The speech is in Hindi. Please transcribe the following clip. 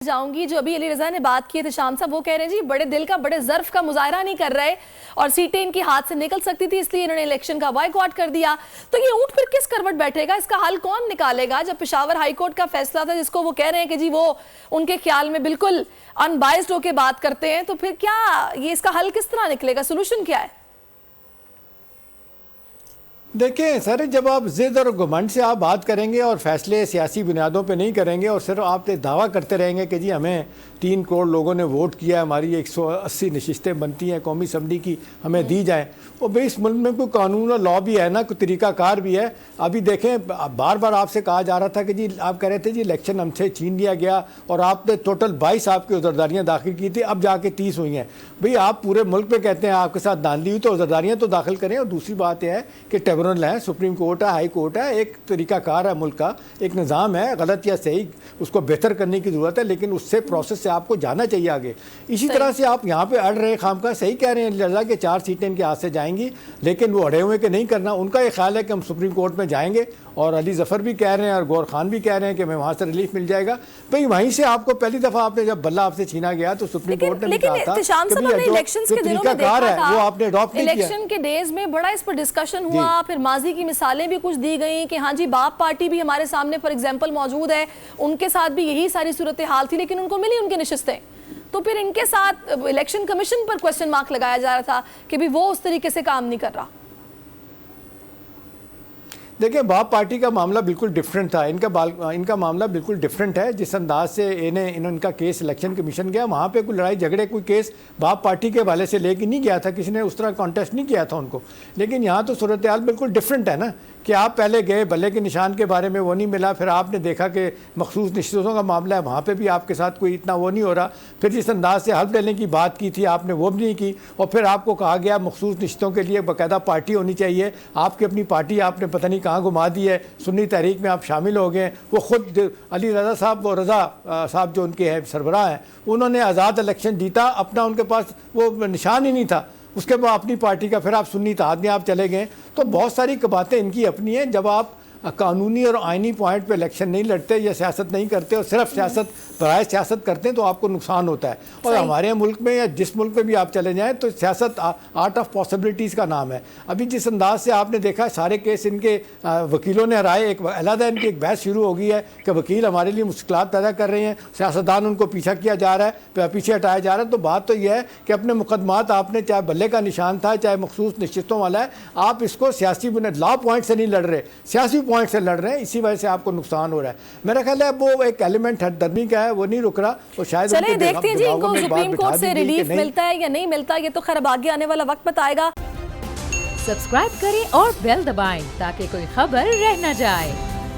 जाऊंगी जो अभी अली रजा ने बात की थी शाम साहब, वो कह रहे हैं जी बड़े दिल का बड़े ज़र्फ का मुजाहरा नहीं कर रहे और सीटें इनकी हाथ से निकल सकती थी इसलिए इन्होंने इलेक्शन का बॉयकॉट कर दिया। तो ये ऊँट फिर किस करवट बैठेगा, इसका हल कौन निकालेगा? जब पेशावर हाई कोर्ट का फैसला था जिसको वो कह रहे हैं कि जी वो उनके ख्याल में बिल्कुल अनबाइस्ड होकर बात करते हैं, तो फिर क्या ये इसका हल किस तरह निकलेगा, सोल्यूशन क्या है? देखिए सर, जब आप जिद और घमंड से आप बात करेंगे और फैसले सियासी बुनियादों पे नहीं करेंगे और सिर्फ आप दावा करते रहेंगे कि जी हमें 3 करोड़ लोगों ने वोट किया, हमारी 180 नशिस्तें बनती हैं कौमी असम्बली की, हमें दी जाएं। और भाई इस मुल्क में कोई कानून और लॉ भी है ना, कोई तरीक़ाकार भी है। अभी देखें, बार बार आपसे कहा जा रहा था कि जी आप कह रहे थे जी इलेक्शन हमसे छीन लिया गया और आपने टोटल 22 आपकी उज़रदारियाँ दाखिल की थी, अब जाके 30 हुई हैं। भाई आप पूरे मुल्क में कहते हैं आपके साथ धांधली हुई तो उज़रदारियाँ तो दाखिल करें। और दूसरी बात यह है कि ट्रिब्यूनल है, सुप्रीम कोर्ट है, हाई कोर्ट है, एक तरीकाकार है मुल्क का, एक निज़ाम है, गलत या सही उसको बेहतर करने की ज़रूरत है, लेकिन उससे प्रोसेस से आपको जाना चाहिए आगे। इसी तरह से आप यहाँ पे अड़ रहे खाम का, सही कह रहे हैं लजा के 4 सीटें इनके हाथ से जाएंगी, लेकिन वो अड़े हुए के नहीं करना। उनका ये ख्याल है कि हम सुप्रीम कोर्ट में जाएंगे और अली जफ़र भी कह रहे हैं और गौर खान भी कह रहे हैं कि हमें वहाँ से रिलीफ मिल जाएगा। भाई वहीं से आपको पहली दफ़ा आपने जब बल्ला आपसे छीना गया तो सुप्रीम कोर्ट ने भी कहा था इलेक्शन वो आपने अडॉप्ट नहीं किया। इलेक्शन के डेज में बड़ा इस पर डिस्कशन हुआ, फिर माजी की मिसालें भी कुछ दी गई कि हाँ जी बाप पार्टी भी हमारे सामने फॉर एग्जांपल मौजूद है, उनके साथ भी यही सारी सूरत हाल थी लेकिन उनको मिली उनकी नशिस्तें। तो फिर इनके साथ इलेक्शन कमीशन पर क्वेश्चन मार्क लगाया जा रहा था कि भी वो उस तरीके से काम नहीं कर रहा। देखिए, बाप पार्टी का मामला बिल्कुल डिफरेंट था, इनका मामला बिल्कुल डिफरेंट है। जिस अंदाज से इनका केस इलेक्शन कमीशन गया, वहाँ पे कोई लड़ाई झगड़े कोई केस बाप पार्टी के हवाले से लेके नहीं गया था, किसी ने उस तरह कॉन्टेस्ट नहीं किया था उनको। लेकिन यहाँ तो सूरत हाल बिल्कुल डिफरेंट है ना, कि आप पहले गए भले के निशान के बारे में वो नहीं मिला, फिर आपने देखा कि मखसूस नशिस्तों का मामला है, वहाँ पे भी आपके साथ कोई इतना वो नहीं हो रहा। फिर जिस अंदाज से हल्फ लेने की बात की थी आपने वो भी नहीं की, और फिर आपको कहा गया मखसूस नशिस्तों के लिए बाकायदा पार्टी होनी चाहिए, आपकी अपनी पार्टी आपने पता नहीं कहाँ घुमा दी है, सुन्नी तहरीक में आप शामिल हो गए। वो खुद अली रजा साहब और रजा साहब जो उनके हैं सरबराह हैं, उन्होंने आज़ाद इलेक्शन जीता, अपना उनके पास वो निशान ही नहीं था, उसके बाद अपनी पार्टी का फिर आप सुन्नी इत्तेहाद में आप चले गए। तो बहुत सारी बातें इनकी अपनी हैं। जब आप कानूनी और आइनी पॉइंट पे इलेक्शन नहीं लड़ते या सियासत नहीं करते और सिर्फ सियासत बराए सियासत करते हैं तो आपको नुकसान होता है। और हमारे मुल्क में या जिस मुल्क में भी आप चले जाएं तो सियासत आर्ट ऑफ पॉसिबिलिटीज़ का नाम है। अभी जिस अंदाज से आपने देखा सारे केस इनके वकीलों ने हराए, एक अलग इनकी एक बहस शुरू हो गई है कि वकील हमारे लिए मुश्किलात पैदा कर रहे हैं, सियासतदान उनको पीछा किया जा रहा है, पीछे हटाया जा रहा है। तो बात तो यह है कि अपने मुकदमात आपने चाहे बल्ले का निशान था चाहे मखसूस निश्चितों वाला है, आप इसको सियासी लॉ पॉइंट से नहीं लड़ रहे, सियासी पॉइंट से लड़ रहे हैं, इसी वजह से आपको नुकसान हो रहा है। मेरा ख्याल है वो एक एलिमेंट हरदर्मी का है, वो नहीं रुक रहा। और शायद चलिए देखते हैं जी इनको सुप्रीम कोर्ट से रिलीफ मिलता है या नहीं मिलता, ये तो खैर अब आगे आने वाला वक्त बताएगा। सब्सक्राइब करें और बेल दबाएं ताकि कोई खबर रह न जाए।